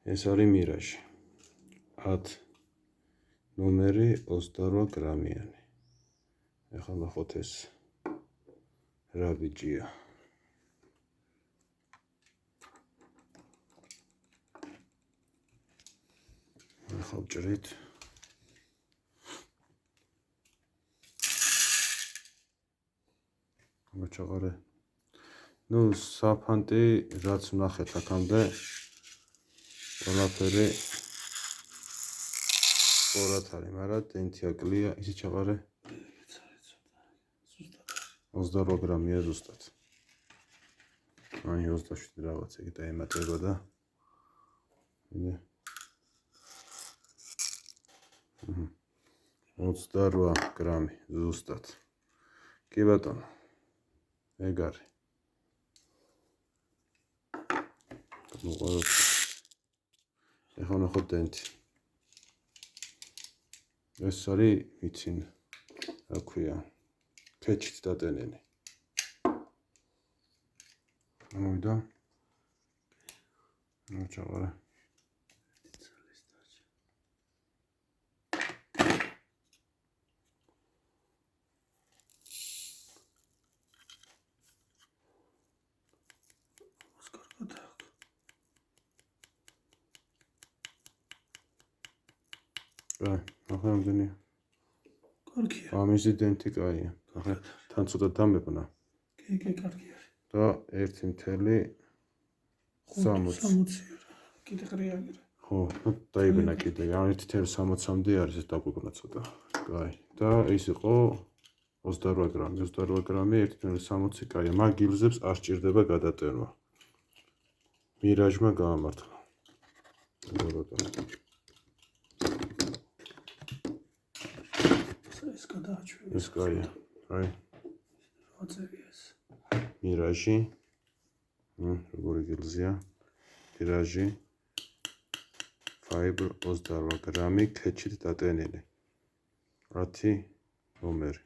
ეს არის მირაჟი 10 ნომერი 28 გრამიანი. ეხლა ნახოთ ეს რა ბიჭია. ეხლა ვჭრით. მოჩაღარე. ნუ საფანტი რაც ვნახეთ აქამდე ყველაფერი სწორად არის, მაგრამ დენთი აკლია, ისი ჩაღარე 28 გრამია ზუსტად. აი 27 რაღაც ეგ დაემატება და მინე 28 გრამი ზუსტად. კი ბატონო. ეგ არის. მოყოლოთ. ეხლა ნახოთ დენთი. ეს არის მიცინ. რა ქვია? ქეჩით დატენილი. მოვიდა. მოჩაღარე. აი, ახლა რამდენი? კარგია. ამისი დენტი კაია. ახლა თან ცოტა დამებნა. კი, კარგია. და 1.60. კიდე ყრიაგერა. ხო, დაიბენა კიდე. ან 1.60-მდე არის ეს დაგვიგონა ცოტა. კაი. და ის იყო 28 გრამი. 28 გრამი 1.60 კაია. მაგ გილზებს არ სჭირდება გადატენვა. მირაჟმა გაამართლა. ეს გადააჩვენა. ეს კაია. აი. აწერია ეს. მირაჟი. როგორი გილზია? მირაჟი. Fiber 28 გრამი ქეჩით დატენილი. 10 ნომერი.